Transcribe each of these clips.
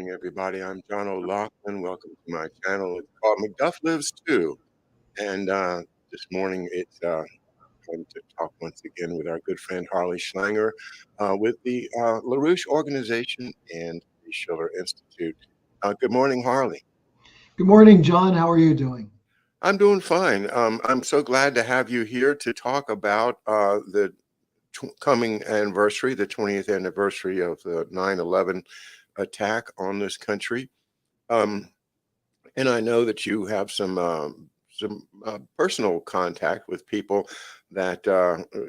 morning, everybody. I'm John O'Loughlin. Welcome to my channel. It's called McDuff Lives too. And this morning, it's time to talk once again with our good friend Harley Schlanger with the LaRouche Organization and the Schiller Institute. Good morning, Harley. Good morning, John. How are you doing? I'm doing fine. I'm so glad to have you here to talk about the coming anniversary, the 20th anniversary of the 9/11 attack on this country. And I know that you have some personal contact with people that,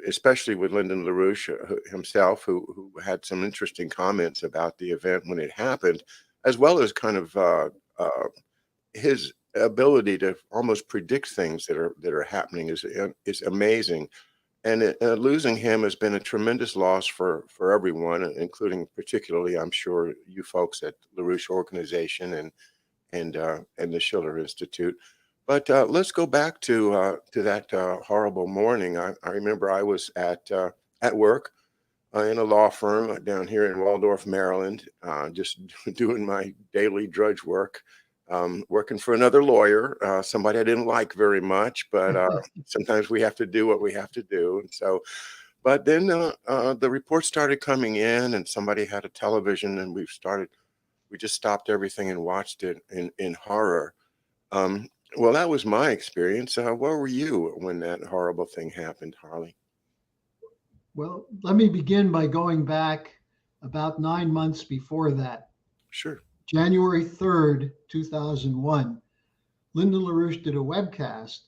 especially with Lyndon LaRouche himself, who had some interesting comments about the event when it happened, as well as kind of his ability to almost predict things that are happening is amazing. And losing him has been a tremendous loss for everyone, including particularly, I'm sure, you folks at LaRouche Organization and the Schiller Institute. But let's go back to that horrible morning. I remember I was at work in a law firm down here in Waldorf, Maryland, just doing my daily drudge work. Working for another lawyer, somebody I didn't like very much, but sometimes we have to do what we have to do. And so, but then the reports started coming in, and somebody had a television, and we just stopped everything and watched it in horror. Well, that was my experience. Where were you when that horrible thing happened, Harley? Well, let me begin by going back about 9 months before that. Sure. January 3rd, 2001, Lyndon LaRouche did a webcast,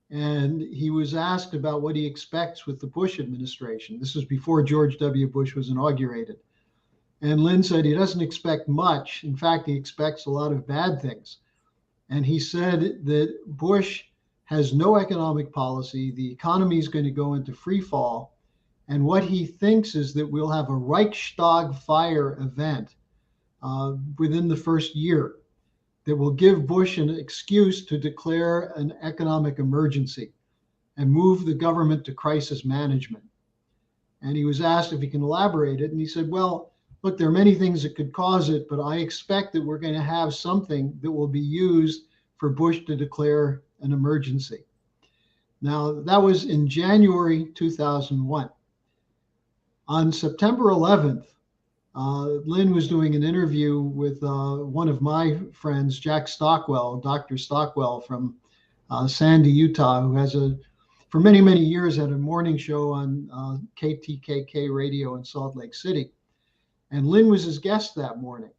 and he was asked about what he expects with the Bush administration. This was before George W. Bush was inaugurated. And Lynn said he doesn't expect much. In fact, he expects a lot of bad things. And he said that Bush has no economic policy. The economy is going to go into free fall. And what he thinks is that we'll have a Reichstag fire event within the first year that will give Bush an excuse to declare an economic emergency and move the government to crisis management. And he was asked if he can elaborate it. And he said, well, look, there are many things that could cause it, but I expect that we're going to have something that will be used for Bush to declare an emergency. Now, that was in January 2001. On September 11th, Lynn was doing an interview with one of my friends, Jack Stockwell, Dr. Stockwell from Sandy, Utah, who has for many, many years had a morning show on KTKK radio in Salt Lake City. And Lynn was his guest that morning.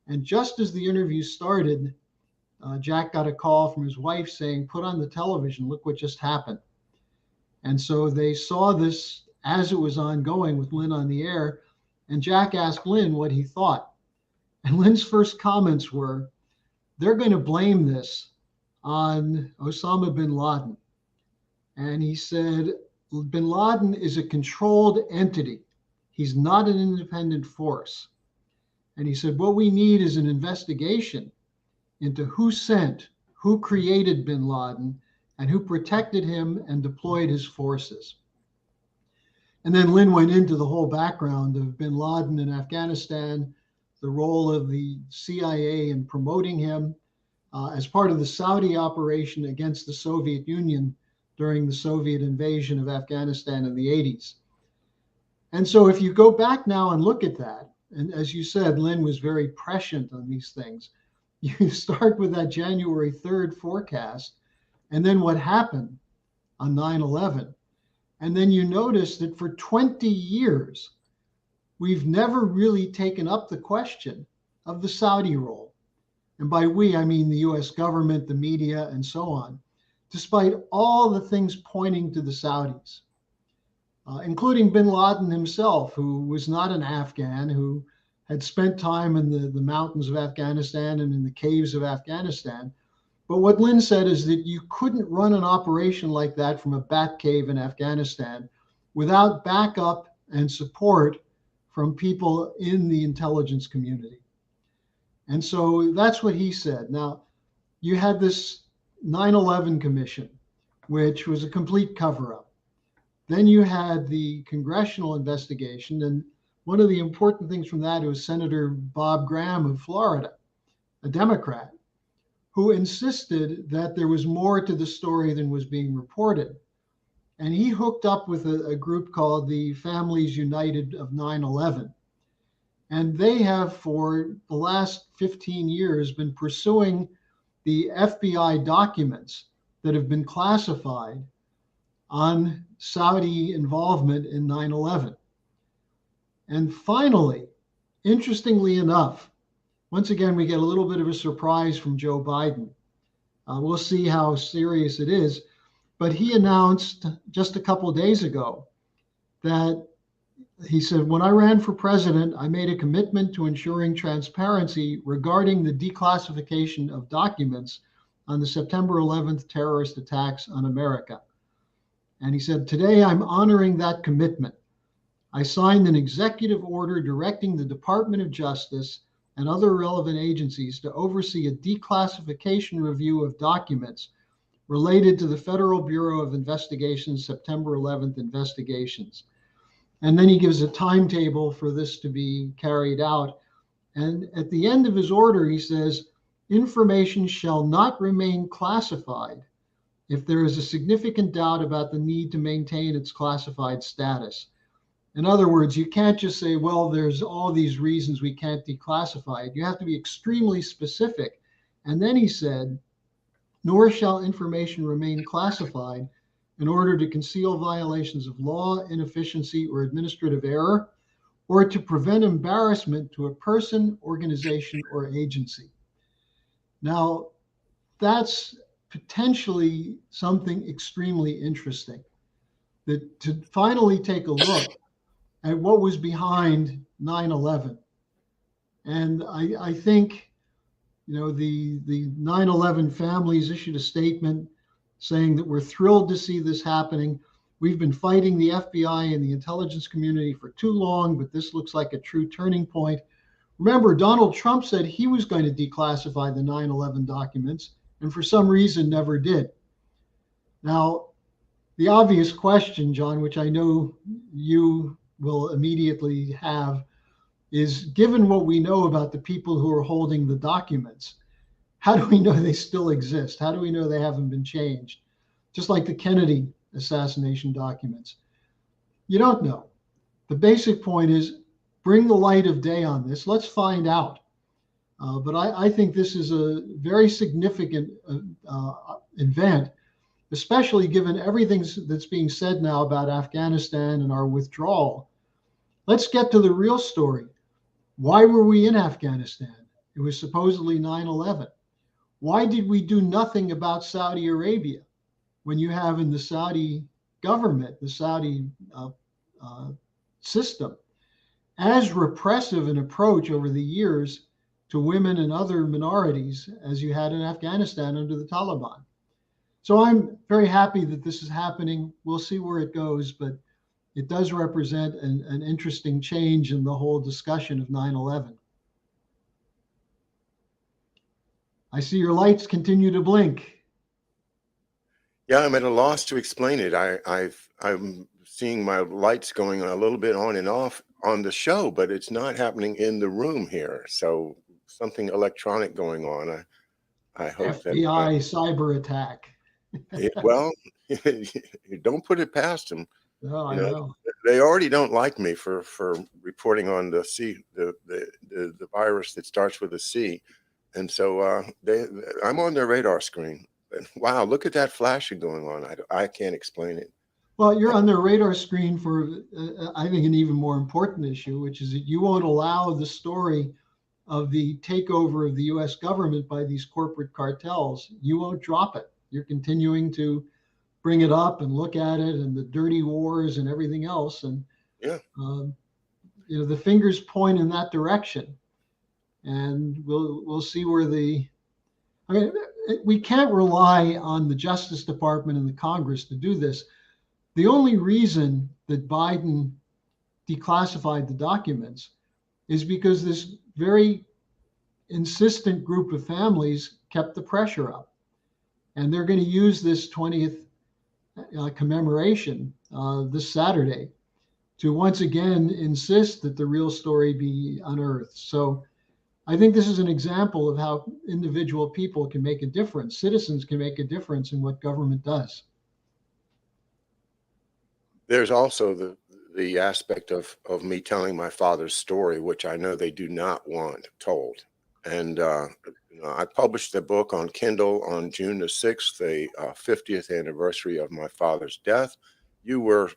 And just as the interview started, Jack got a call from his wife saying, put on the television, look what just happened. And so they saw this as it was ongoing with Lynn on the air. And Jack asked Lynn what he thought. And Lynn's first comments were, they're going to blame this on Osama bin Laden. And he said, bin Laden is a controlled entity. He's not an independent force. And he said, what we need is an investigation into who sent, who created bin Laden, and who protected him and deployed his forces. And then Lynn went into the whole background of bin Laden in Afghanistan, the role of the CIA in promoting him as part of the Saudi operation against the Soviet Union during the Soviet invasion of Afghanistan in the 80s. And so if you go back now and look at that, and as you said, Lynn was very prescient on these things, you start with that January 3rd forecast, and then what happened on 9/11. And then you notice that for 20 years, we've never really taken up the question of the Saudi role. And by we, I mean the US government, the media, and so on, despite all the things pointing to the Saudis, including bin Laden himself, who was not an Afghan, who had spent time in the mountains of Afghanistan and in the caves of Afghanistan. But what Lynn said is that you couldn't run an operation like that from a bat cave in Afghanistan without backup and support from people in the intelligence community. And so that's what he said. Now, you had this 9/11 commission, which was a complete cover-up. Then you had the congressional investigation. And one of the important things from that was Senator Bob Graham of Florida, a Democrat, who insisted that there was more to the story than was being reported. And he hooked up with a group called the Families United of 9/11. And they have, for the last 15 years, been pursuing the FBI documents that have been classified on Saudi involvement in 9/11. And finally, interestingly enough, once again, we get a little bit of a surprise from Joe Biden. We'll see how serious it is. But he announced just a couple of days ago that he said, when I ran for president, I made a commitment to ensuring transparency regarding the declassification of documents on the September 11th terrorist attacks on America. And he said, today I'm honoring that commitment. I signed an executive order directing the Department of Justice and other relevant agencies to oversee a declassification review of documents related to the Federal Bureau of Investigation's September 11th investigations. And then he gives a timetable for this to be carried out. And at the end of his order, he says, information shall not remain classified if there is a significant doubt about the need to maintain its classified status. In other words, you can't just say, well, there's all these reasons we can't declassify it. You have to be extremely specific. And then he said, nor shall information remain classified in order to conceal violations of law, inefficiency, or administrative error, or to prevent embarrassment to a person, organization, or agency. Now, that's potentially something extremely interesting, that to finally take a look at what was behind 9/11. And I think, the 9/11 families issued a statement saying that we're thrilled to see this happening. We've been fighting the FBI and the intelligence community for too long, but this looks like a true turning point. Remember, Donald Trump said he was going to declassify the 9/11 documents, and for some reason never did. Now, the obvious question, John, which I know you will immediately have, is given what we know about the people who are holding the documents, how do we know they still exist? How do we know they haven't been changed? Just like the Kennedy assassination documents. You don't know. The basic point is bring the light of day on this. Let's find out. But I think this is a very significant event, especially given everything that's being said now about Afghanistan and our withdrawal. Let's get to the real story. Why were we in Afghanistan? It was supposedly 9/11. Why did we do nothing about Saudi Arabia when you have in the Saudi government, the Saudi system, as repressive an approach over the years to women and other minorities as you had in Afghanistan under the Taliban? So I'm very happy that this is happening. We'll see where it goes, but it does represent an interesting change in the whole discussion of 9/11. I see your lights continue to blink. Yeah, I'm at a loss to explain it. I'm seeing my lights going a little bit on and off on the show, but it's not happening in the room here. So something electronic going on. I hope FBI cyber attack. Well, don't put it past them. No, I know. They already don't like me for reporting on the virus that starts with a C, and so I'm on their radar screen. And wow, look at that flashing going on. I can't explain it. Well, you're on their radar screen for I think an even more important issue, which is that you won't allow the story of the takeover of the U.S. government by these corporate cartels. You won't drop it. You're continuing to bring it up and look at it and the dirty wars and everything else. And, yeah, the fingers point in that direction. And we'll see where we can't rely on the Justice Department and the Congress to do this. The only reason that Biden declassified the documents is because this very insistent group of families kept the pressure up. And they're going to use this 20th commemoration this Saturday to once again insist that the real story be unearthed. So I think this is an example of how individual people can make a difference. Citizens can make a difference in what government does. There's also the aspect of me telling my father's story, which I know they do not want told. And I published the book on Kindle on June the 6th, the 50th anniversary of my father's death. You were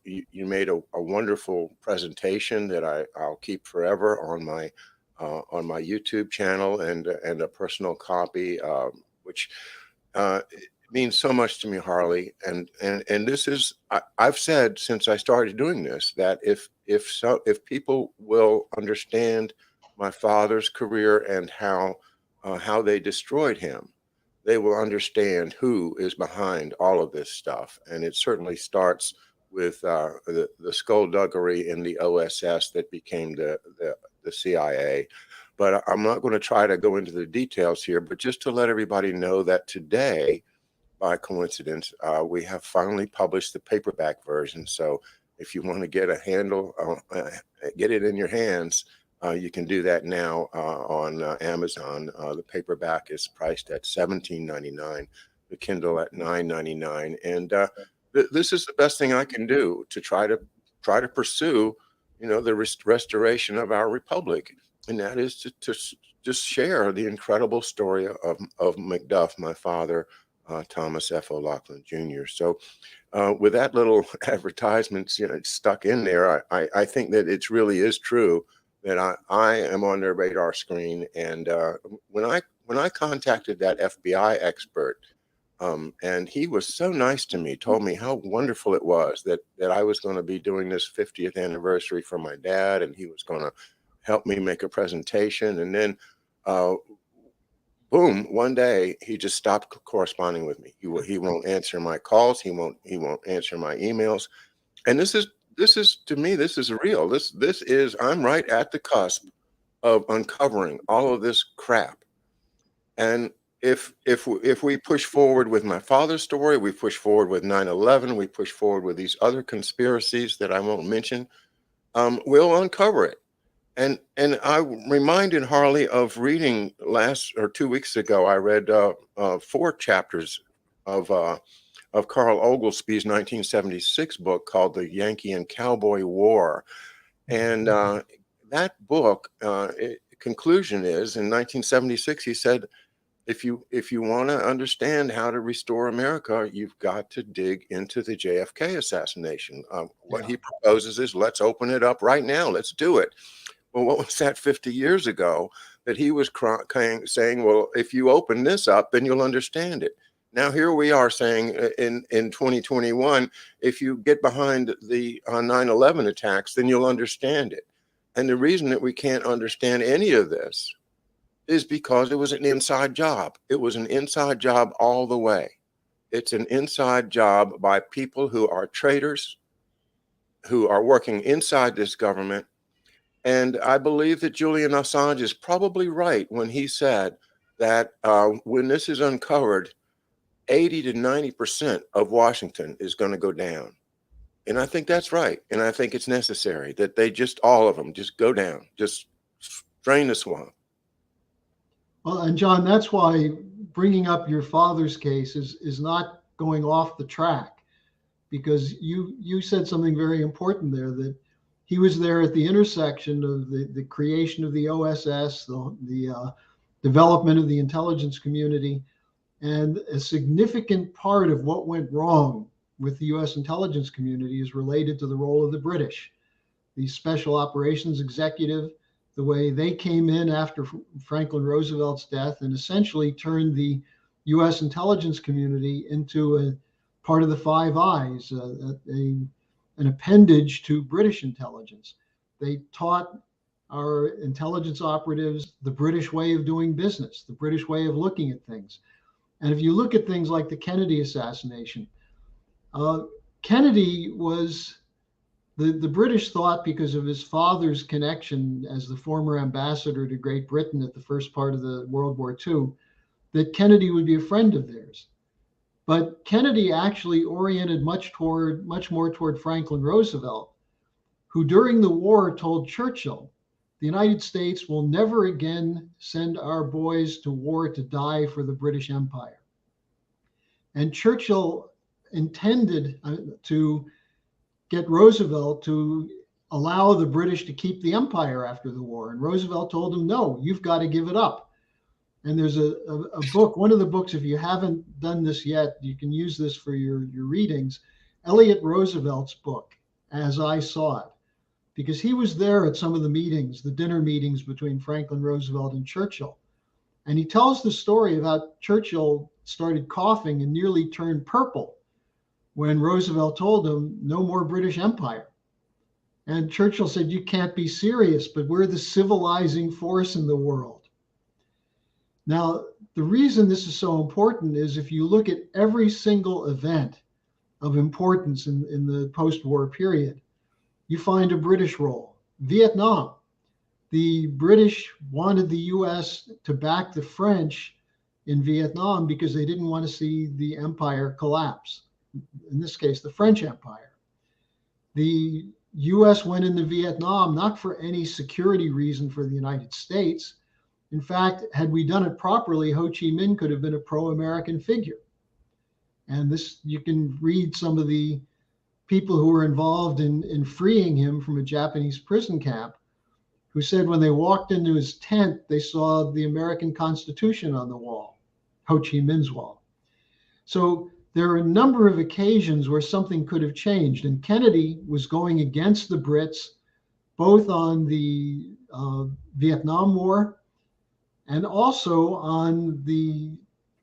you made a wonderful presentation that I'll keep forever on my YouTube channel, and a personal copy, which means so much to me, Harley. And this is, I've said since I started doing this, that if people will understand my father's career and how they destroyed him, they will understand who is behind all of this stuff. And it certainly starts with the skullduggery in the OSS that became the CIA. But I'm not going to try to go into the details here, but just to let everybody know that today, by coincidence, we have finally published the paperback version. So if you want to get a handle, get it in your hands, you can do that now on Amazon. The paperback is priced at $17.99, the Kindle at $9.99, and this is the best thing I can do to try to pursue, the restoration of our republic, and that is to just share the incredible story of McDuff, my father, Thomas F. O'Loughlin Jr. So with that little advertisement stuck in there, I think that it really is true that I am on their radar screen. And when I contacted that FBI expert, and he was so nice to me, told me how wonderful it was that I was going to be doing this 50th anniversary for my dad, and he was going to help me make a presentation. And then boom, one day he just stopped corresponding with me. He won't answer my calls. He won't answer my emails. And this is to me, this is real. This is, I'm right at the cusp of uncovering all of this crap. And if we push forward with my father's story, we push forward with 9/11, we push forward with these other conspiracies that I won't mention, we'll uncover it. And I reminded Harley of reading 2 weeks ago. I read 4 chapters of Carl Oglesby's 1976 book called The Yankee and Cowboy War, and that book conclusion is, in 1976 he said, if you want to understand how to restore America, you've got to dig into the JFK assassination. What he proposes is, let's open it up right now. Let's do it. Well, what was that 50 years ago that he was saying, well, if you open this up, then you'll understand it. Now, here we are saying in 2021, if you get behind the 9/11 attacks, then you'll understand it. And the reason that we can't understand any of this is because it was an inside job. It was an inside job all the way. It's an inside job by people who are traitors, who are working inside this government. And I believe that Julian Assange is probably right when he said that when this is uncovered, 80 to 90% of Washington is going to go down. And I think that's right. And I think it's necessary that they just, all of them, just go down, just drain the swamp. Well, and John, that's why bringing up your father's case is not going off the track, because you said something very important there, that he was there at the intersection of the creation of the OSS, the development of the intelligence community, and a significant part of what went wrong with the U.S. intelligence community is related to the role of the British, the Special Operations Executive, the way they came in after Franklin Roosevelt's death and essentially turned the U.S. intelligence community into a part of the Five Eyes, an appendage to British intelligence. They taught our intelligence operatives the British way of doing business, the British way of looking at things. And if you look at things like the Kennedy assassination, Kennedy was, the British thought, because of his father's connection as the former ambassador to Great Britain at the first part of the World War II, that Kennedy would be a friend of theirs. But Kennedy actually oriented much more toward Franklin Roosevelt who during the war told Churchill, the United States will never again send our boys to war to die for the British Empire. And Churchill intended to get Roosevelt to allow the British to keep the empire after the war. And Roosevelt told him, no, you've got to give it up. And there's a book, one of the books, if you haven't done this yet, you can use this for your readings, Elliot Roosevelt's book, As I Saw It, because he was there at some of the meetings, the dinner meetings between Franklin Roosevelt and Churchill. And he tells the story of how Churchill started coughing and nearly turned purple when Roosevelt told him, no more British Empire. And Churchill said, you can't be serious, but we're the civilizing force in the world. Now, the reason this is so important is if you look at every single event of importance in the post-war period, you find a British role. Vietnam, the British wanted the US to back the French in Vietnam because they didn't want to see the empire collapse. In this case, the French Empire. The US went into Vietnam not for any security reason for the United States. In fact, had we done it properly, Ho Chi Minh could have been a pro-American figure. And this, you can read some of the people who were involved in freeing him from a Japanese prison camp, who said when they walked into his tent, they saw the American Constitution on the wall, Ho Chi Minh's wall. So there are a number of occasions where something could have changed. And Kennedy was going against the Brits, both on the Vietnam War and also on the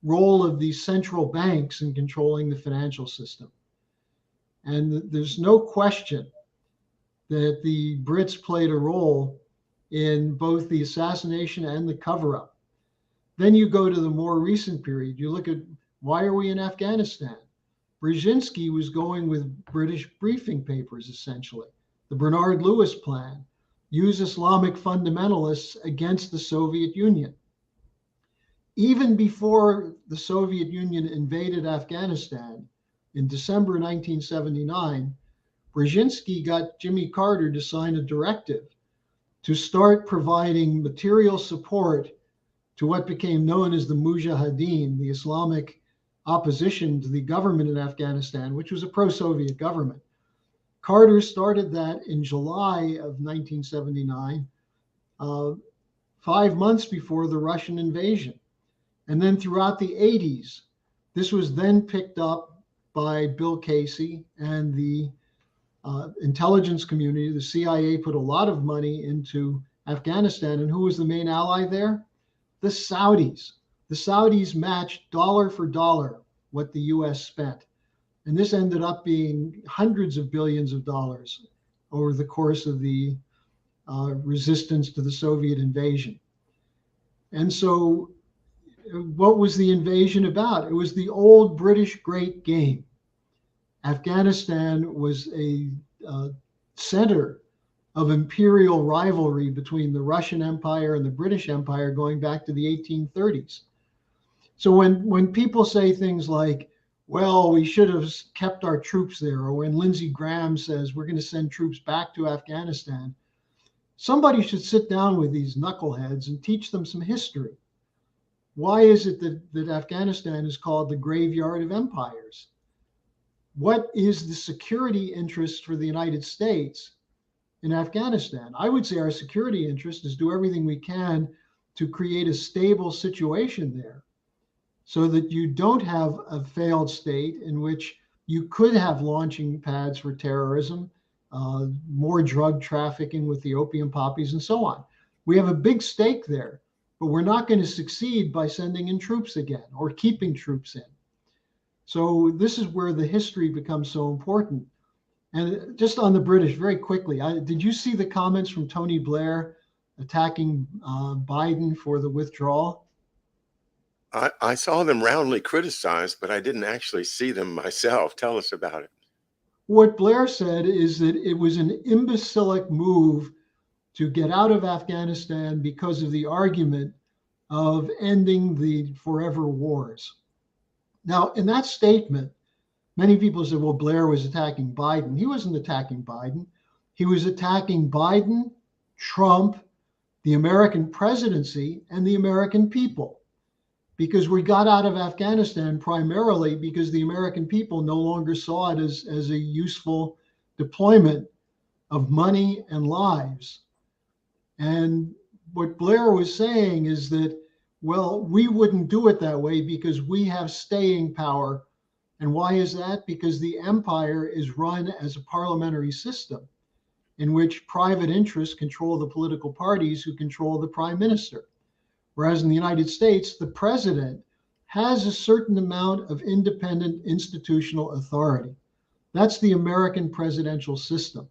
role of the central banks in controlling the financial system. And there's no question that the Brits played a role in both the assassination and the cover-up. Then you go to the more recent period. You look at, why are we in Afghanistan? Brzezinski was going with British briefing papers, essentially. The Bernard Lewis plan, use Islamic fundamentalists against the Soviet Union. Even before the Soviet Union invaded Afghanistan in December 1979, Brzezinski got Jimmy Carter to sign a directive to start providing material support to what became known as the Mujahideen, the Islamic opposition to the government in Afghanistan, which was a pro-Soviet government. Carter started that in July of 1979, 5 months before the Russian invasion. And then throughout the 80s, this was then picked up by Bill Casey and the intelligence community. The CIA put a lot of money into Afghanistan. And who was the main ally there? The Saudis. The Saudis matched dollar for dollar what the US spent. And this ended up being hundreds of billions of dollars over the course of the resistance to the Soviet invasion. And so what was the invasion about? It was the old British great game. Afghanistan was a center of imperial rivalry between the Russian Empire and the British Empire going back to the 1830s. So when people say things like, well, we should have kept our troops there, or when Lindsey Graham says we're going to send troops back to Afghanistan, somebody should sit down with these knuckleheads and teach them some history. Why is it that Afghanistan is called the graveyard of empires? What is the security interest for the United States in Afghanistan? I would say our security interest is do everything we can to create a stable situation there so that you don't have a failed state in which you could have launching pads for terrorism, more drug trafficking with the opium poppies and so on. We have a big stake there, but we're not going to succeed by sending in troops again or keeping troops in. So this is where the history becomes so important. And just on the British, very quickly, did you see the comments from Tony Blair attacking Biden for the withdrawal? I saw them roundly criticized, but I didn't actually see them myself. Tell us about it. What Blair said is that it was an imbecilic move to get out of Afghanistan because of the argument of ending the forever wars. Now, in that statement, many people said, well, Blair was attacking Biden. He wasn't attacking Biden. He was attacking Biden, Trump, the American presidency, and the American people. Because we got out of Afghanistan primarily because the American people no longer saw it as a useful deployment of money and lives. And what Blair was saying is that, well, we wouldn't do it that way because we have staying power. And why is that? Because the empire is run as a parliamentary system in which private interests control the political parties who control the prime minister. Whereas in the United States, the president has a certain amount of independent institutional authority. That's the American presidential system.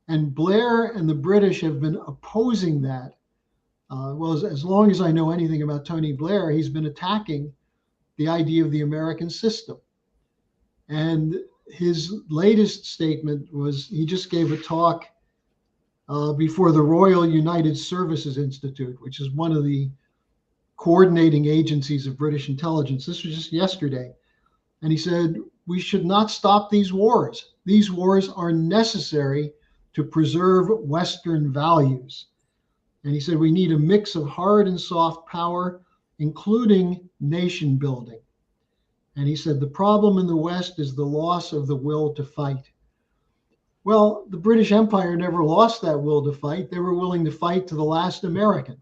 And Blair and the British have been opposing that. Well, as long as I know anything about Tony Blair, he's been attacking the idea of the American system. And his latest statement was he just gave a talk before the Royal United Services Institute, which is one of the coordinating agencies of British intelligence. This was just yesterday. And he said, we should not stop these wars. These wars are necessary to preserve Western values. And he said, we need a mix of hard and soft power, including nation building. And he said, the problem in the West is the loss of the will to fight. Well, the British Empire never lost that will to fight. They were willing to fight to the last American.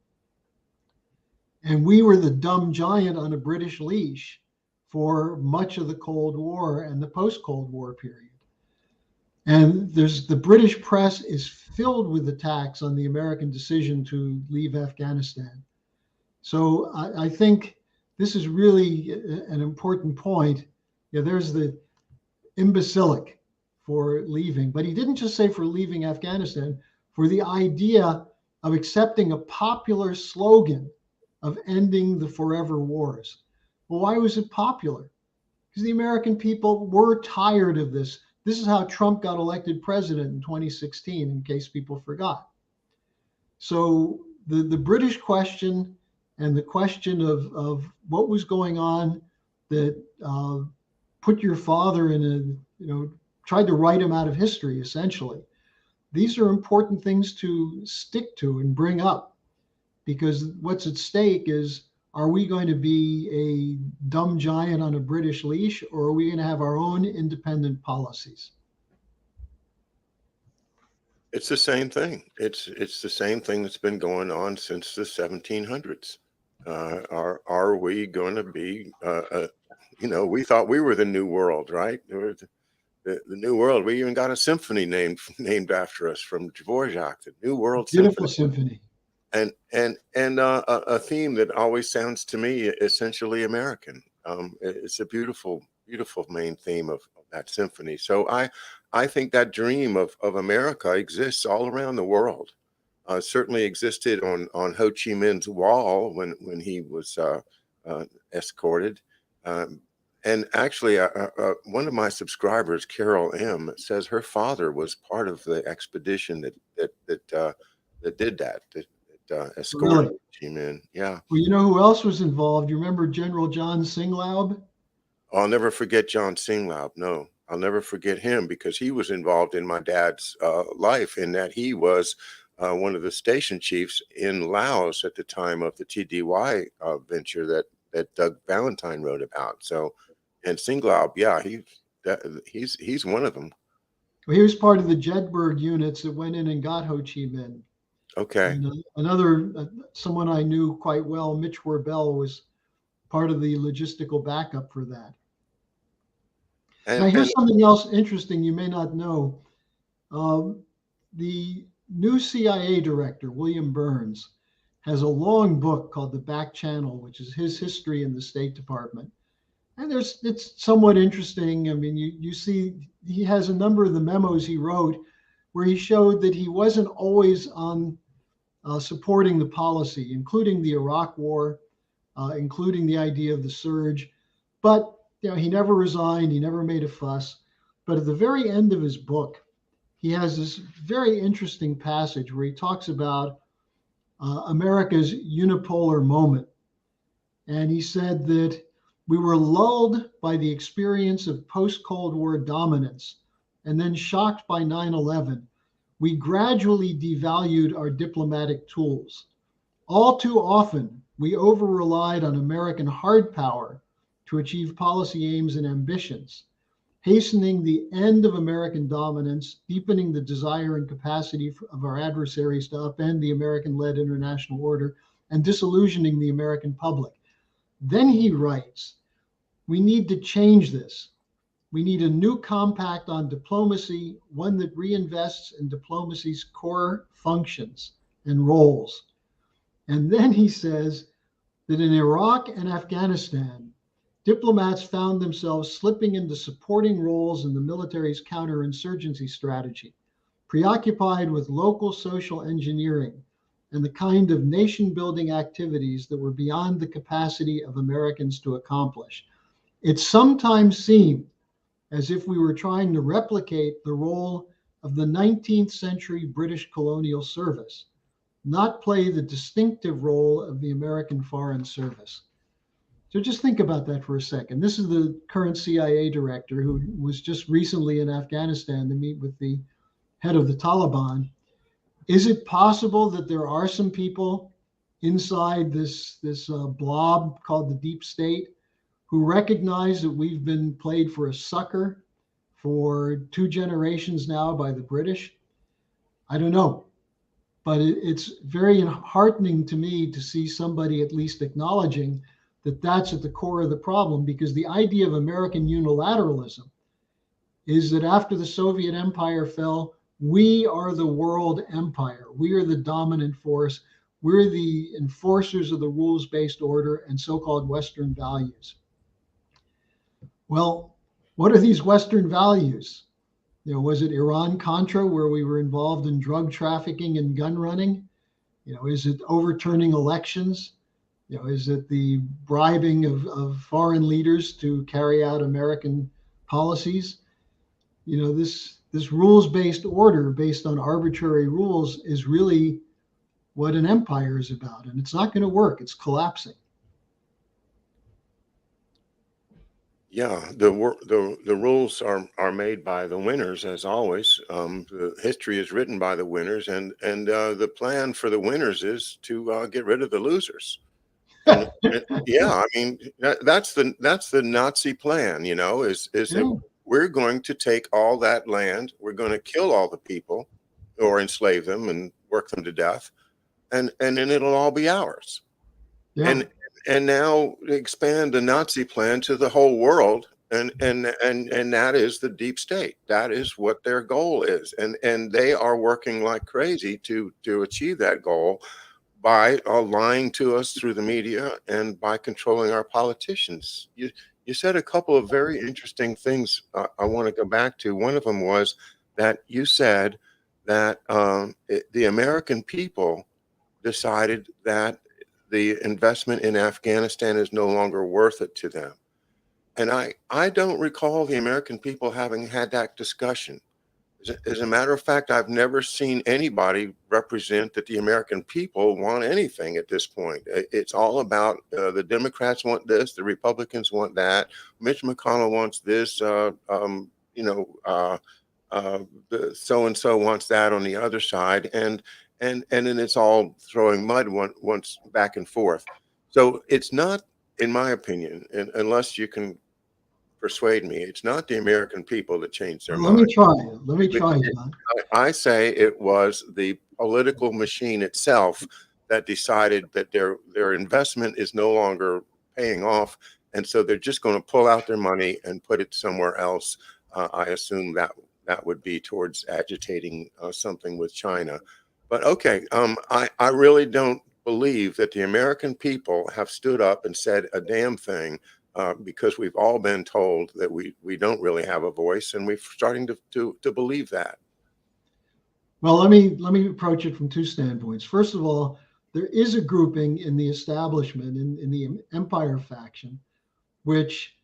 And we were the dumb giant on a British leash for much of the Cold War and the post-Cold War period. And the British press is filled with attacks on the American decision to leave Afghanistan. So I think this is really an important point. Yeah, there's the imbecilic for leaving, but he didn't just say for leaving Afghanistan, for the idea of accepting a popular slogan of ending the forever wars. Well, why was it popular? Because the American people were tired of this. This is how Trump got elected president in 2016, in case people forgot. So the British question and the question of what was going on that put your father in tried to write him out of history, essentially. These are important things to stick to and bring up, because what's at stake is, are we going to be a dumb giant on a British leash, or are we going to have our own independent policies? It's the same thing. It's the same thing that's been going on since the 1700s. Are we going to be, we thought we were the new world, right? The new world. We even got a symphony named after us from Dvorak, the New World Beautiful Symphony. And a theme that always sounds to me essentially American. It's a beautiful, beautiful main theme of that symphony. So I think that dream of America exists all around the world. Certainly existed on Ho Chi Minh's wall when he was escorted. And actually, one of my subscribers, Carol M., says her father was part of the expedition that did that. Escorted Really? Ho Chi Minh. Yeah. Well, you know who else was involved? You remember General John Singlaub? I'll never forget John Singlaub. No, I'll never forget him, because he was involved in my dad's life, in that he was one of the station chiefs in Laos at the time of the TDY venture that Doug Valentine wrote about. So, and Singlaub, yeah, he's one of them. Well, he was part of the Jedburgh units that went in and got Ho Chi Minh. Okay. And another, someone I knew quite well, Mitch Warbell, was part of the logistical backup for that. Now, here's something else interesting you may not know. The new CIA director, William Burns, has a long book called The Back Channel, which is his history in the State Department. And it's somewhat interesting. I mean, you see, he has a number of the memos he wrote where he showed that he wasn't always on supporting the policy, including the Iraq War, including the idea of the surge. But he never resigned. He never made a fuss. But at the very end of his book, he has this very interesting passage where he talks about America's unipolar moment. And he said that we were lulled by the experience of post-Cold War dominance and then shocked by 9/11. we gradually devalued our diplomatic tools. All too often, we over-relied on American hard power to achieve policy aims and ambitions, hastening the end of American dominance, deepening the desire and capacity of our adversaries to upend the American-led international order, and disillusioning the American public. Then he writes, we need to change this. We need a new compact on diplomacy, one that reinvests in diplomacy's core functions and roles. And then he says that in Iraq and Afghanistan, diplomats found themselves slipping into supporting roles in the military's counterinsurgency strategy, preoccupied with local social engineering and the kind of nation-building activities that were beyond the capacity of Americans to accomplish. It sometimes seemed as if we were trying to replicate the role of the 19th century British colonial service, not play the distinctive role of the American Foreign Service. So just think about that for a second. This is the current CIA director who was just recently in Afghanistan to meet with the head of the Taliban. Is it possible that there are some people inside this blob called the deep state who recognize that we've been played for a sucker for 2 generations now by the British? I don't know. But it's very heartening to me to see somebody at least acknowledging that that's at the core of the problem, because the idea of American unilateralism is that after the Soviet Empire fell, we are the world empire. We are the dominant force. We're the enforcers of the rules-based order and so-called Western values. Well, what are these Western values? Was it Iran-Contra, where we were involved in drug trafficking and gun running? Is it overturning elections? Is it the bribing of foreign leaders to carry out American policies? This rules-based order based on arbitrary rules is really what an empire is about, and it's not going to work. It's collapsing. Yeah, the rules are made by the winners, as always. The history is written by the winners, and the plan for the winners is to get rid of the losers. And yeah, I mean that's the Nazi plan. Is that we're going to take all that land, we're going to kill all the people, or enslave them and work them to death, and then it'll all be ours. Yeah. And now expand the Nazi plan to the whole world, and that is the deep state. That is what their goal is, and they are working like crazy to achieve that goal by lying to us through the media and by controlling our politicians. You said a couple of very interesting things I want to go back to. One of them was that you said that the American people decided that the investment in Afghanistan is no longer worth it to them. And I don't recall the American people having had that discussion. As a matter of fact, I've never seen anybody represent that the American people want anything at this point. It's all about the Democrats want this, the Republicans want that, Mitch McConnell wants this, so-and-so wants that on the other side. And then it's all throwing mud once back and forth. So it's not, in my opinion, and unless you can persuade me, it's not the American people that changed their mind. Let me try, John. I say it was the political machine itself that decided that their investment is no longer paying off, and so they're just going to pull out their money and put it somewhere else. I assume that would be towards agitating something with China. But okay, I really don't believe that the American people have stood up and said a damn thing, because we've all been told that we don't really have a voice, and we're starting to believe that. Well, let me approach it from 2 standpoints. First of all, there is a grouping in the establishment, in the Empire faction, which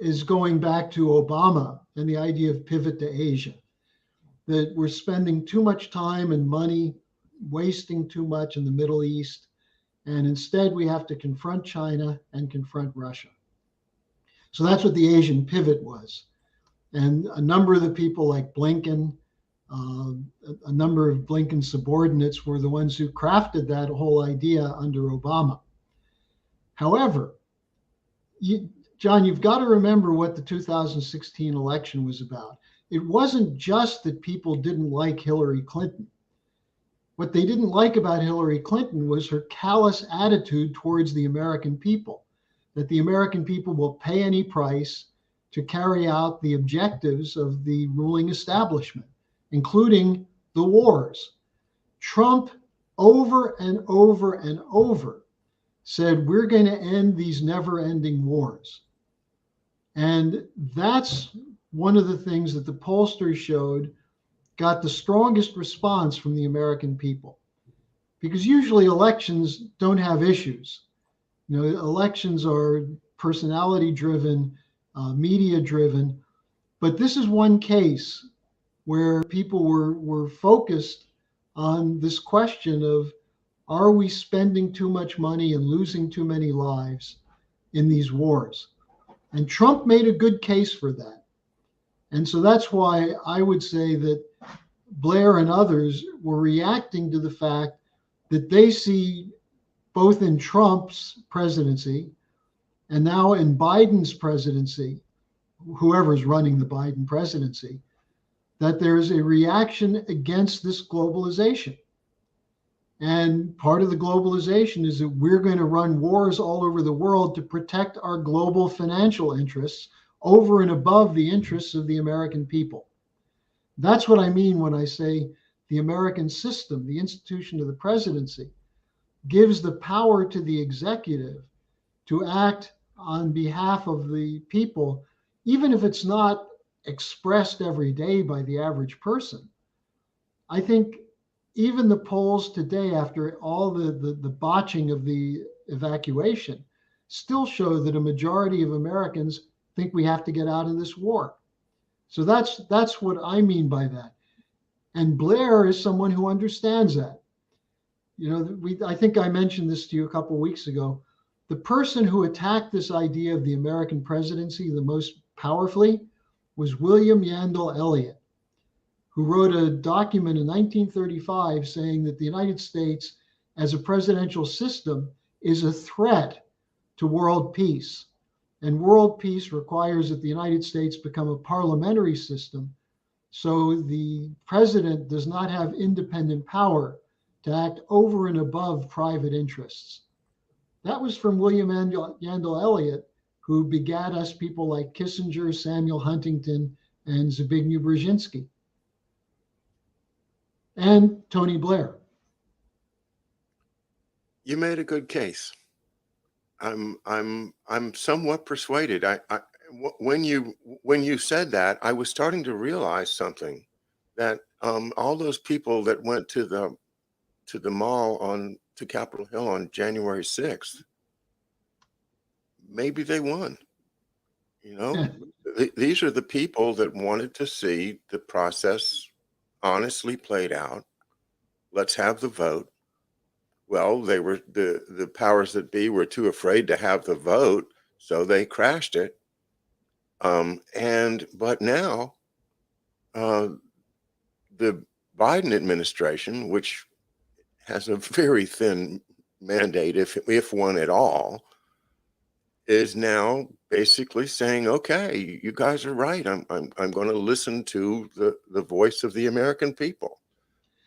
is going back to Obama and the idea of pivot to Asia, that we're spending too much time and money, wasting too much in the Middle East, and instead we have to confront China and confront Russia. So that's what the Asian pivot was. And a number of the people like Blinken A number of Blinken's subordinates were the ones who crafted that whole idea under Obama. However, John, you've got to remember what the 2016 election was about. It wasn't just that people didn't like Hillary Clinton. What they didn't like about Hillary Clinton was her callous attitude towards the American people, that the American people will pay any price to carry out the objectives of the ruling establishment, including the wars. Trump, over and over and over, said, we're going to end these never-ending wars. And that's one of the things that the pollsters showed got the strongest response from the American people. Because usually elections don't have issues. You know, elections are personality-driven, media-driven. But this is one case where people were focused on this question of, are we spending too much money and losing too many lives in these wars? And Trump made a good case for that. And so that's why I would say that Blair and others were reacting to the fact that they see both in Trump's presidency and now in Biden's presidency, whoever's running the Biden presidency, that there's a reaction against this globalization. And part of the globalization is that we're going to run wars all over the world to protect our global financial interests over and above the interests of the American people. That's what I mean when I say the American system, the institution of the presidency, gives the power to the executive to act on behalf of the people, even if it's not expressed every day by the average person. I think even the polls today, after all the botching of the evacuation, still show that a majority of Americans think we have to get out of this war. So that's what I mean by that. And Blair is someone who understands that. You know, I think I mentioned this to you a couple of weeks ago. The person who attacked this idea of the American presidency the most powerfully was William Yandell Elliott, who wrote a document in 1935 saying that the United States as a presidential system is a threat to world peace. And world peace requires that the United States become a parliamentary system, so the president does not have independent power to act over and above private interests. That was from William Yandell Elliott, who begat us people like Kissinger, Samuel Huntington, and Zbigniew Brzezinski, and Tony Blair. You made a good case. I'm somewhat persuaded. When you said that, I was starting to realize something, that all those people that went to the mall to Capitol Hill on January 6th, maybe they won. You know, Yeah. These are the people that wanted to see the process honestly played out. Let's have the vote. Well, they were the powers that be were too afraid to have the vote, so they crashed it. But now, the Biden administration, which has a very thin mandate, if one at all, is now basically saying, "Okay, you guys are right. I'm going to listen to the voice of the American people."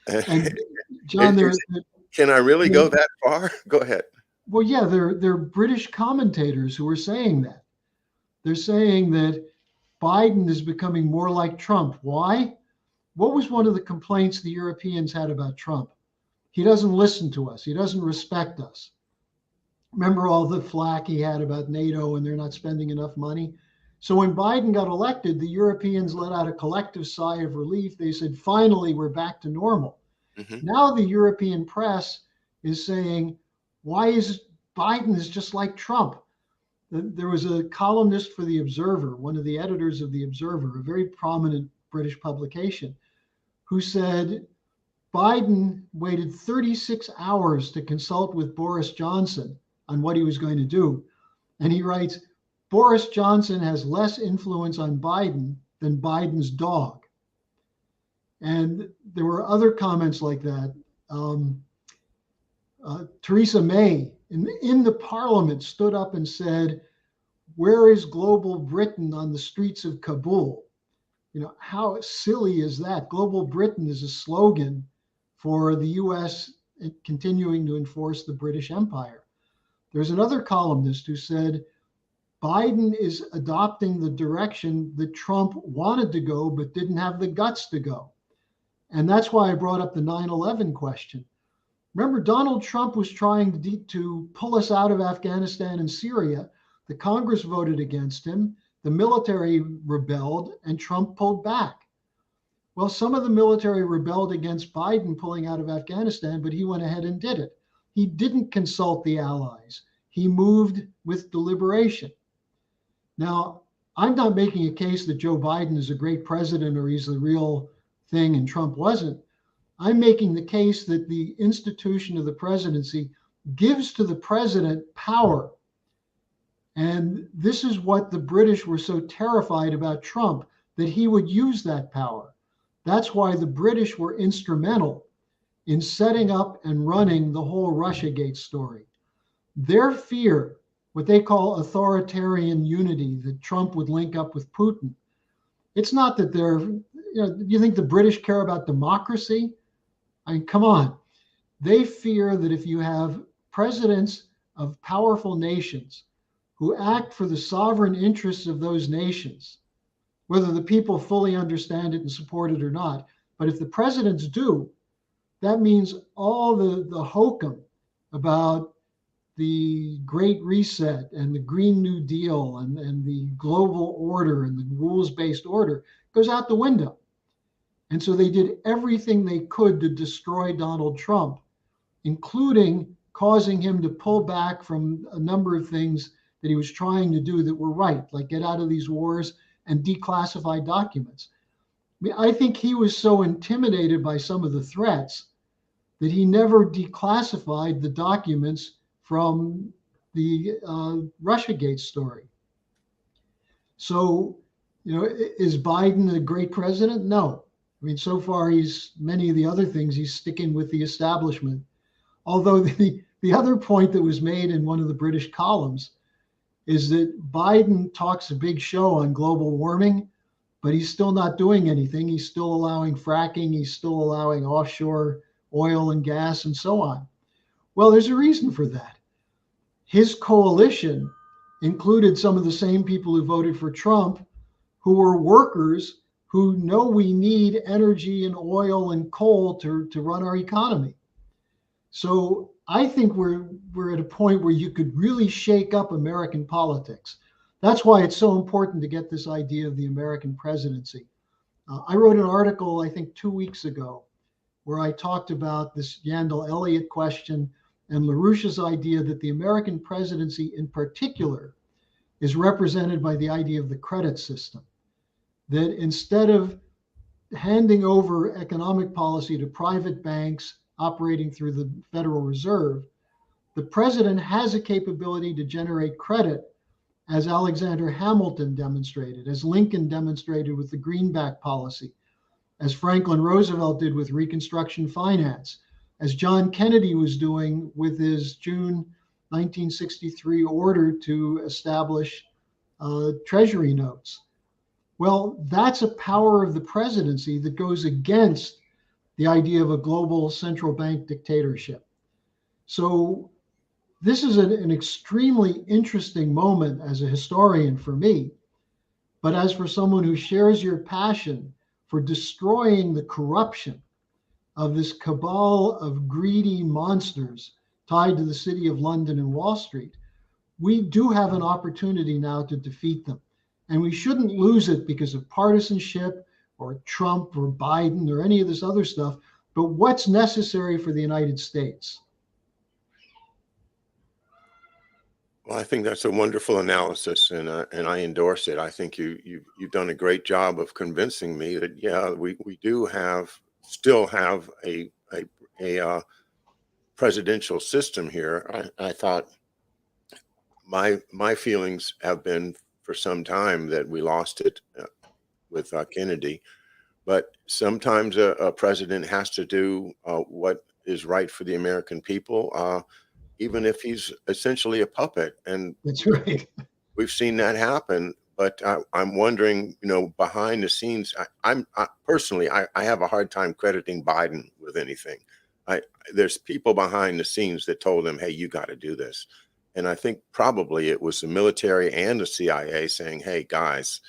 And John, Can I really go that far? Go ahead. Well, yeah, they're British commentators who are saying that. They're saying that Biden is becoming more like Trump. Why? What was one of the complaints the Europeans had about Trump? He doesn't listen to us. He doesn't respect us. Remember all the flack he had about NATO and they're not spending enough money? So when Biden got elected, the Europeans let out a collective sigh of relief. They said, finally, we're back to normal. Mm-hmm. Now the European press is saying, why is Biden is just like Trump? There was a columnist for The Observer, one of the editors of The Observer, a very prominent British publication, who said Biden waited 36 hours to consult with Boris Johnson on what he was going to do. And he writes, Boris Johnson has less influence on Biden than Biden's dog. And there were other comments like that. Theresa May in the parliament stood up and said, "Where is global Britain on the streets of Kabul?" You know, how silly is that? Global Britain is a slogan for the US continuing to enforce the British Empire. There's another columnist who said, Biden is adopting the direction that Trump wanted to go, but didn't have the guts to go. And that's why I brought up the 9/11 question. Remember, Donald Trump was trying to pull us out of Afghanistan and Syria. The Congress voted against him. The military rebelled, and Trump pulled back. Well, some of the military rebelled against Biden pulling out of Afghanistan, but he went ahead and did it. He didn't consult the allies. He moved with deliberation. Now, I'm not making a case that Joe Biden is a great president or he's the real thing and Trump wasn't. I'm making the case that the institution of the presidency gives to the president power. And this is what the British were so terrified about Trump, that he would use that power. That's why the British were instrumental in setting up and running the whole Russiagate story. Their fear, what they call authoritarian unity, that Trump would link up with Putin. It's not that you think the British care about democracy? I mean, come on. They fear that if you have presidents of powerful nations who act for the sovereign interests of those nations, whether the people fully understand it and support it or not, but if the presidents do, that means all the hokum about the Great Reset and the Green New Deal and the global order and the rules-based order goes out the window. And so they did everything they could to destroy Donald Trump, including causing him to pull back from a number of things that he was trying to do that were right, like get out of these wars and declassify documents. I mean, I think he was so intimidated by some of the threats that he never declassified the documents from the Russiagate story. So, is Biden a great president? No. I mean, so far many of the other things, he's sticking with the establishment. Although the other point that was made in one of the British columns is that Biden talks a big show on global warming, but he's still not doing anything. He's still allowing fracking. He's still allowing offshore oil and gas and so on. Well, there's a reason for that. His coalition included some of the same people who voted for Trump, who were workers who know we need energy and oil and coal to run our economy. So I think we're at a point where you could really shake up American politics. That's why it's so important to get this idea of the American presidency. I wrote an article, I think 2 weeks ago, where I talked about this Yandel Elliott question and LaRouche's idea that the American presidency in particular is represented by the idea of the credit system. That instead of handing over economic policy to private banks operating through the Federal Reserve, the president has a capability to generate credit, as Alexander Hamilton demonstrated, as Lincoln demonstrated with the greenback policy, as Franklin Roosevelt did with Reconstruction finance, as John Kennedy was doing with his June 1963 order to establish treasury notes. Well, that's a power of the presidency that goes against the idea of a global central bank dictatorship. So this is an extremely interesting moment as a historian for me. But as for someone who shares your passion for destroying the corruption of this cabal of greedy monsters tied to the city of London and Wall Street, we do have an opportunity now to defeat them. And we shouldn't lose it because of partisanship or Trump or Biden or any of this other stuff, but what's necessary for the United States. Well, I think that's a wonderful analysis, and I endorse it. I think you've done a great job of convincing me that we do still have a presidential system here. I thought my feelings have been for some time that we lost it with Kennedy, But sometimes a president has to do what is right for the American people, even if he's essentially a puppet. And That's right. we've seen that happen. But I'm wondering, behind the scenes, personally, I have a hard time crediting Biden with anything. There's people behind the scenes that told him, hey, you got to do this. And I think probably it was the military and the CIA saying, hey, guys,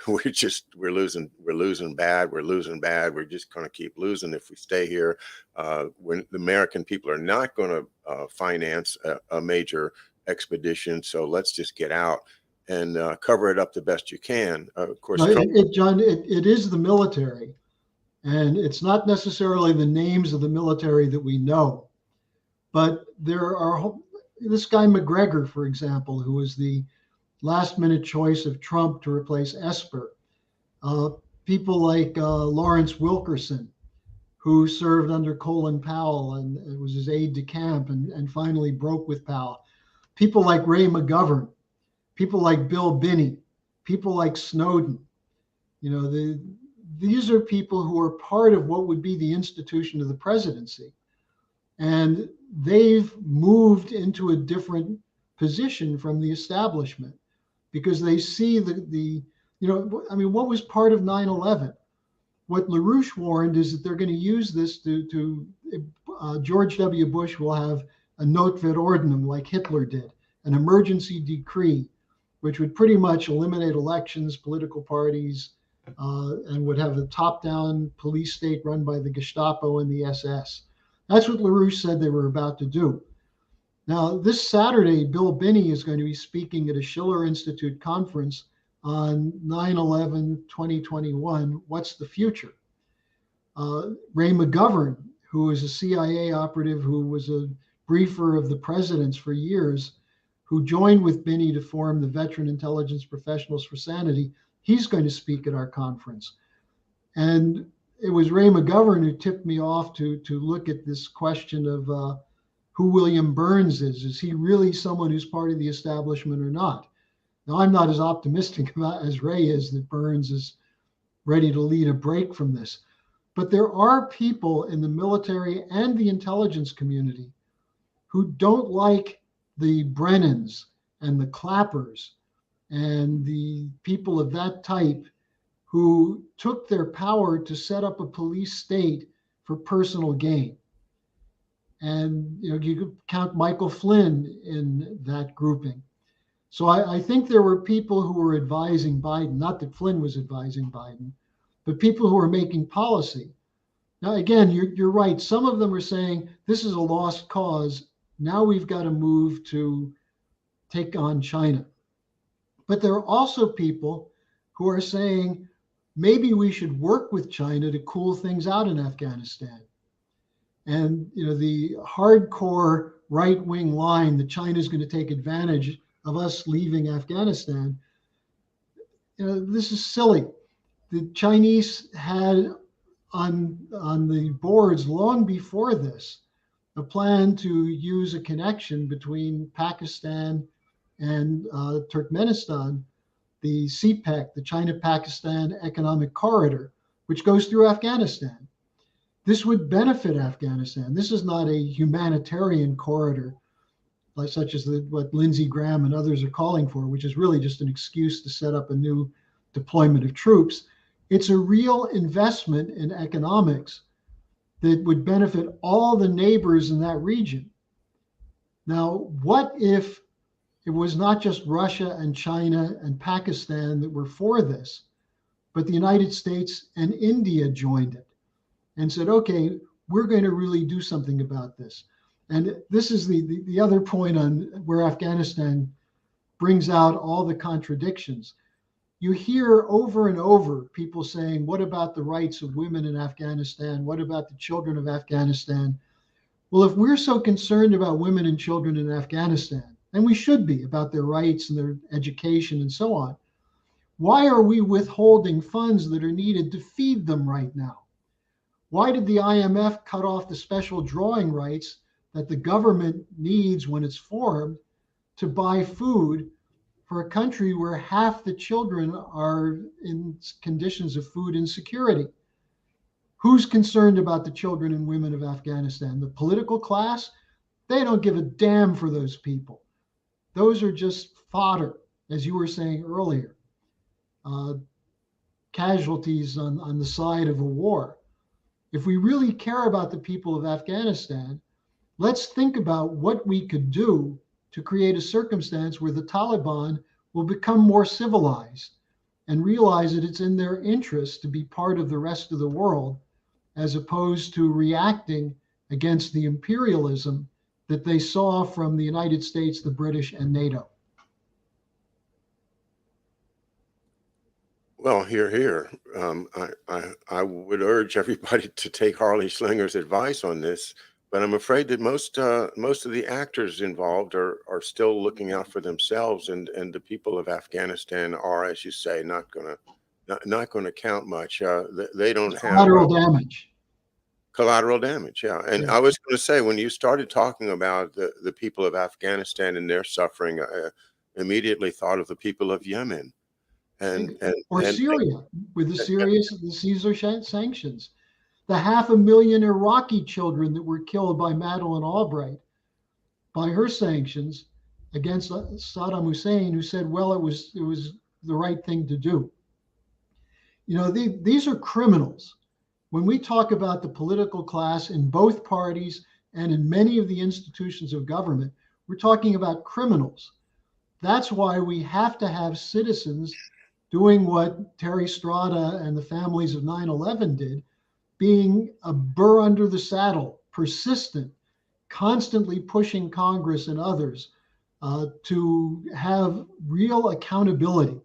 we're losing bad. We're just going to keep losing if we stay here. When the American people are not going to finance a major expedition, so let's just get out and cover it up the best you can. Of course, No, John, it is the military, and it's not necessarily the names of the military that we know, but there are this guy McGregor, for example, who was the last-minute choice of Trump to replace Esper. People like Lawrence Wilkerson, who served under Colin Powell and it was his aide de camp and finally broke with Powell. People like Ray McGovern, people like Bill Binney, people like Snowden. These are people who are part of what would be the institution of the presidency. And they've moved into a different position from the establishment because they see what was part of 9/11? What LaRouche warned is that they're going to use this to George W. Bush will have a Notfeld Ordnung like Hitler did, an emergency decree, which would pretty much eliminate elections, political parties, and would have a top-down police state run by the Gestapo and the SS. That's what LaRouche said they were about to do. Now, this Saturday, Bill Binney is going to be speaking at a Schiller Institute conference on 9/11/2021, What's the Future? Ray McGovern, who is a CIA operative who was a briefer of the presidents for years, who joined with Binney to form the Veteran Intelligence Professionals for Sanity, he's going to speak at our conference. And it was Ray McGovern who tipped me off to look at this question of who William Burns is. Is he really someone who's part of the establishment or not? Now, I'm not as optimistic as Ray is that Burns is ready to lead a break from this. But there are people in the military and the intelligence community who don't like the Brennans and the Clappers and the people of that type who took their power to set up a police state for personal gain. And you could count Michael Flynn in that grouping. So I think there were people who were advising Biden, not that Flynn was advising Biden, but people who were making policy. Now, again, you're right. Some of them are saying this is a lost cause. Now we've got to move to take on China. But there are also people who are saying maybe we should work with China to cool things out in Afghanistan. And the hardcore right-wing line that China is going to take advantage of us leaving Afghanistan, this is silly. The Chinese had on the boards long before this a plan to use a connection between Pakistan and Turkmenistan, the CPEC, the China-Pakistan Economic Corridor, which goes through Afghanistan. This would benefit Afghanistan. This is not a humanitarian corridor, such as what Lindsey Graham and others are calling for, which is really just an excuse to set up a new deployment of troops. It's a real investment in economics that would benefit all the neighbors in that region. Now, what if it was not just Russia and China and Pakistan that were for this, but the United States and India joined it and said, okay, we're going to really do something about this. And this is the other point on where Afghanistan brings out all the contradictions. You hear over and over people saying, what about the rights of women in Afghanistan? What about the children of Afghanistan? Well, if we're so concerned about women and children in Afghanistan, and we should be about their rights and their education and so on, why are we withholding funds that are needed to feed them right now? Why did the IMF cut off the special drawing rights that the government needs when it's formed to buy food for a country where half the children are in conditions of food insecurity? Who's concerned about the children and women of Afghanistan? The political class? They don't give a damn for those people. Those are just fodder, as you were saying earlier, casualties on the side of a war. If we really care about the people of Afghanistan, let's think about what we could do to create a circumstance where the Taliban will become more civilized and realize that it's in their interest to be part of the rest of the world, as opposed to reacting against the imperialism that they saw from the United States, the British, and NATO. Well, here. I would urge everybody to take Harley Schlanger's advice on this, but I'm afraid that most of the actors involved are still looking out for themselves, and the people of Afghanistan are, as you say, not going to count much. They don't have Collateral damage. Collateral damage, yeah. And Yeah. I was going to say, when you started talking about the people of Afghanistan and their suffering, I immediately thought of the people of Yemen. Or And Syria, with the Caesar sanctions. The 500,000 Iraqi children that were killed by Madeleine Albright by her sanctions against Saddam Hussein, who said, well, it was the right thing to do. You know, these are criminals. When we talk about the political class in both parties and in many of the institutions of government, we're talking about criminals. That's why we have to have citizens doing what Terry Strada and the families of 9/11 did, being a burr under the saddle, persistent, constantly pushing Congress and others to have real accountability.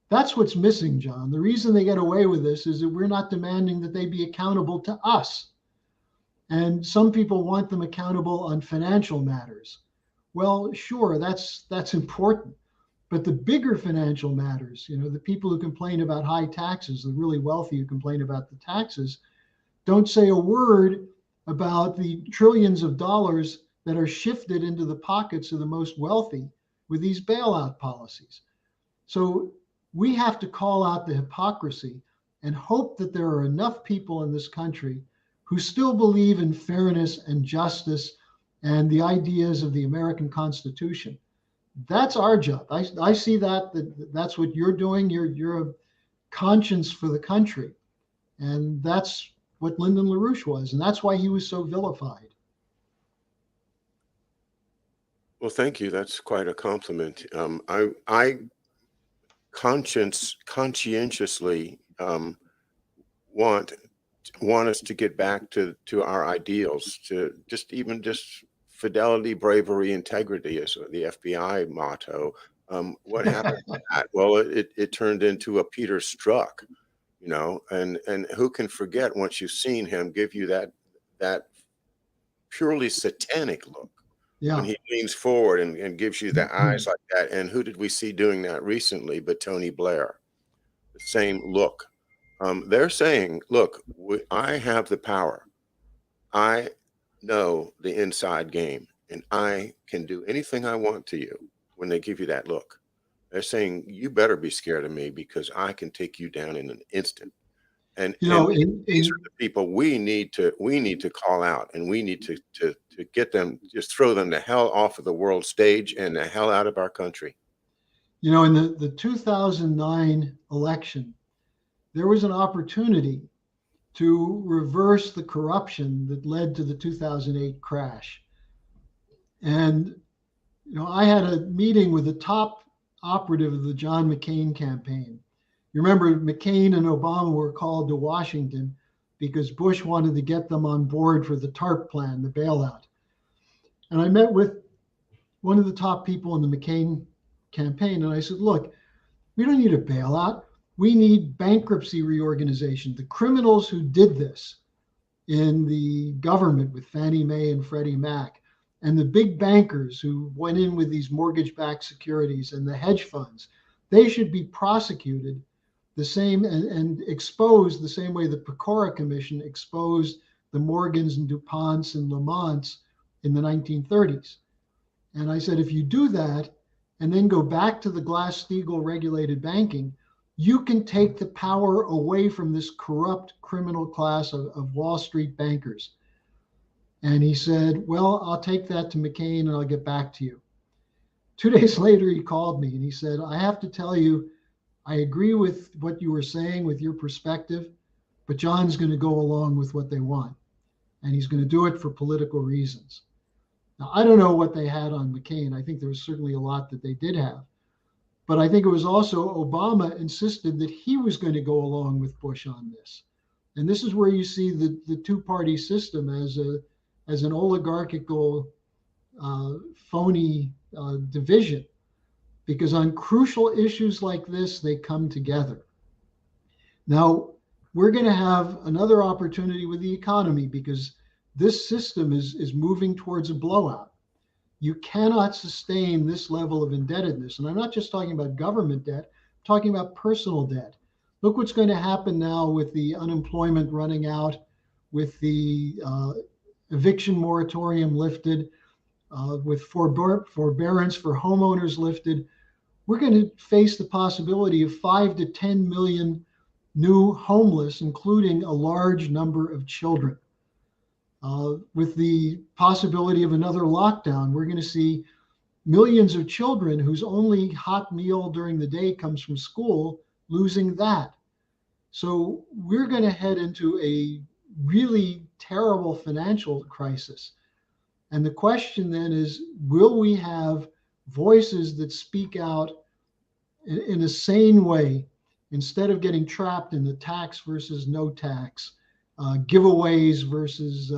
That's what's missing, John. The reason they get away with this is that we're not demanding that they be accountable to us. And some people want them accountable on financial matters. Well, sure, that's important. But the bigger financial matters, you know, the people who complain about high taxes, the really wealthy who complain about the taxes, don't say a word about the trillions of dollars that are shifted into the pockets of the most wealthy with these bailout policies. So we have to call out the hypocrisy and hope that there are enough people in this country who still believe in fairness and justice and the ideas of the American Constitution. That's our job. I see that's what you're doing. You're a conscience for the country. And that's what Lyndon LaRouche was. And that's why he was so vilified. well, thank you. That's quite a compliment. I conscientiously want us to get back to our ideals, to just fidelity, bravery, integrity is the FBI motto. What happened to that? Well, it turned into a Peter Strzok, you know, and who can forget, once you've seen him, give you that purely satanic look when Yeah. he leans forward and gives you the eyes like that. And who did we see doing that recently but Tony Blair? The same look. They're saying, look, I have the power. I know the inside game, and I can do anything I want to you. When they give you that look, they're saying, you better be scared of me, because I can take you down in an instant. And You know, these are the people we need to call out, and we need to get them, just throw them the hell off of the world stage and the hell out of our country. you know, in the 2009 election, there was an opportunity to reverse the corruption that led to the 2008 crash. And, you know, I had a meeting with the top operative of the John McCain campaign. You remember McCain and Obama were called to Washington because Bush wanted to get them on board for the TARP plan, the bailout. And I met with one of the top people in the McCain campaign, and I said, look, we don't need a bailout. We need bankruptcy reorganization. The criminals who did this in the government with Fannie Mae and Freddie Mac, and the big bankers who went in with these mortgage-backed securities and the hedge funds, they should be prosecuted the same and exposed the same way the Pecora Commission exposed the Morgans and DuPonts and Lamonts in the 1930s. And I said, if you do that and then go back to the Glass-Steagall regulated banking, you can take the power away from this corrupt criminal class of Wall Street bankers. And he said, well, I'll take that to McCain and I'll get back to you. 2 days later, he called me and he said, I have to tell you, I agree with what you were saying with your perspective, but John's going to go along with what they want. And he's going to do it for political reasons. Now, I don't know what they had on McCain. I think there was certainly a lot that they did have. But I think it was also Obama insisted that he was going to go along with Bush on this. And this is where you see the two-party system as an oligarchical, phony division. Because on crucial issues like this, they come together. Now, we're going to have another opportunity with the economy because this system is moving towards a blowout. You cannot sustain this level of indebtedness. And I'm not just talking about government debt, I'm talking about personal debt. Look what's going to happen now with the unemployment running out, with the eviction moratorium lifted, with forbearance for homeowners lifted. We're going to face the possibility of 5 to 10 million new homeless, including a large number of children. With the possibility of another lockdown, we're going to see millions of children whose only hot meal during the day comes from school losing that. So we're going to head into a really terrible financial crisis. And the question then is, will we have voices that speak out in a sane way instead of getting trapped in the tax versus no tax, giveaways versus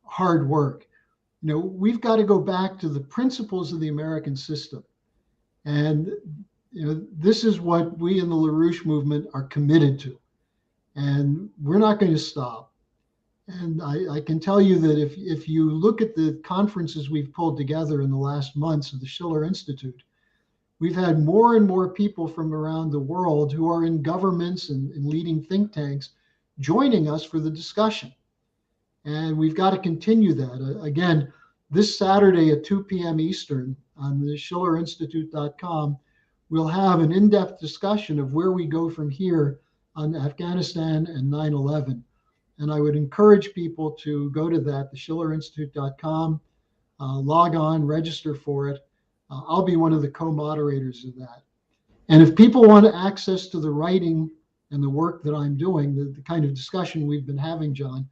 hard work? You know, we've got to go back to the principles of the American system. And, you know, this is what we in the LaRouche movement are committed to. And we're not going to stop. And I can tell you that if you look at the conferences we've pulled together in the last months of the Schiller Institute, we've had more and more people from around the world who are in governments and leading think tanks joining us for the discussion. And we've got to continue that. Again, this Saturday at 2 p.m. Eastern on the schillerinstitute.com, we'll have an in-depth discussion of where we go from here on Afghanistan and 9/11. And I would encourage people to go to that, the schillerinstitute.com, log on, register for it. I'll be one of the co-moderators of that. And if people want access to the writing and the work that I'm doing, the kind of discussion we've been having, John,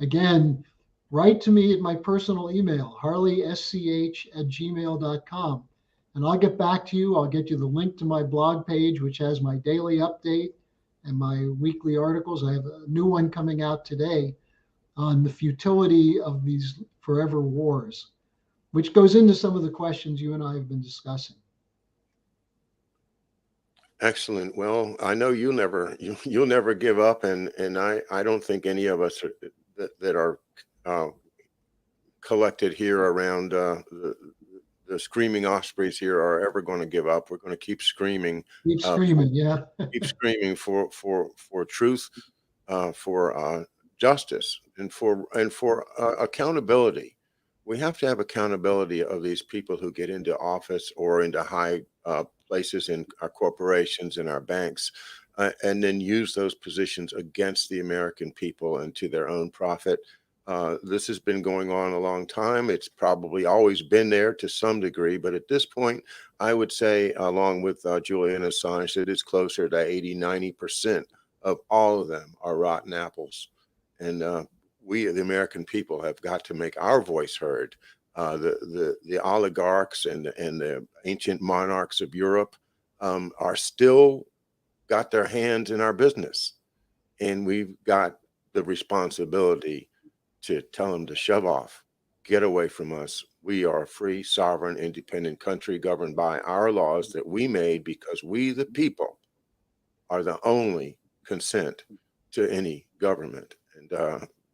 again, write to me at my personal email, harleysch@gmail.com. And I'll get back to you. I'll get you the link to my blog page, which has my daily update and my weekly articles. I have a new one coming out today on the futility of these forever wars, which goes into some of the questions you and I have been discussing. Excellent. Well, I know you'll never give up, and I don't think any of us that are collected here around the screaming Ospreys here are ever going to give up. We're going to keep screaming. Keep screaming, yeah. Keep screaming for truth, for justice, and for accountability. We have to have accountability of these people who get into office or into high places in our corporations and our banks, and then use those positions against the American people and to their own profit. This has been going on a long time. It's probably always been there to some degree, but at this point, I would say, along with Julian Assange, that it's closer to 80–90% of all of them are rotten apples. And we, the American people, have got to make our voice heard. The oligarchs and the ancient monarchs of Europe are still got their hands in our business, and we've got the responsibility to tell them to shove off, get away from us. We are a free, sovereign, independent country governed by our laws that we made because we, the people, are the only consent to any government. And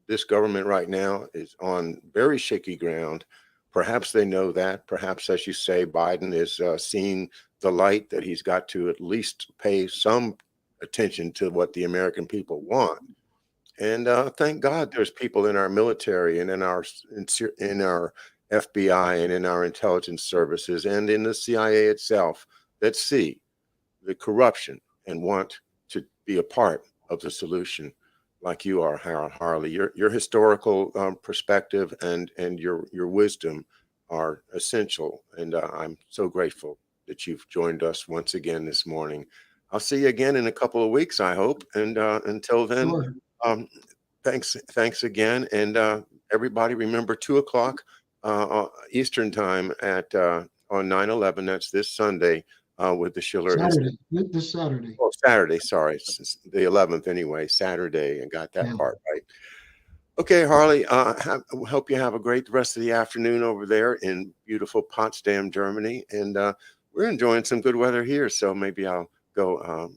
this government right now is on very shaky ground. Perhaps they know that. Perhaps, as you say, Biden is seeing the light that he's got to at least pay some attention to what the American people want. And thank God there's people in our military and in our FBI and in our intelligence services and in the CIA itself that see the corruption and want to be a part of the solution, like you are, Harley. Your historical perspective and your wisdom are essential, and I'm so grateful that you've joined us once again this morning. I'll see you again in a couple of weeks, I hope. And until then, Sure. thanks again. And everybody, remember 2 o'clock Eastern time at on 9/11. That's this Sunday with the Schiller Institute. Saturday, this Saturday. Oh, Saturday. Sorry, it's the 11th anyway. Saturday. I got that Yeah. part right. Okay, Harley. Hope you have a great rest of the afternoon over there in beautiful Potsdam, Germany. And we're enjoying some good weather here, so maybe I'll go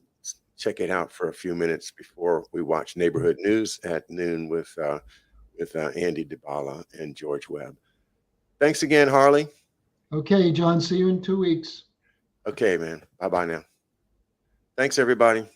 check it out for a few minutes before we watch Neighborhood News at noon with Andy DeBala and George Webb. Thanks again, Harley. Okay, John, see you in 2 weeks. Okay, man. Bye-bye now. Thanks, everybody.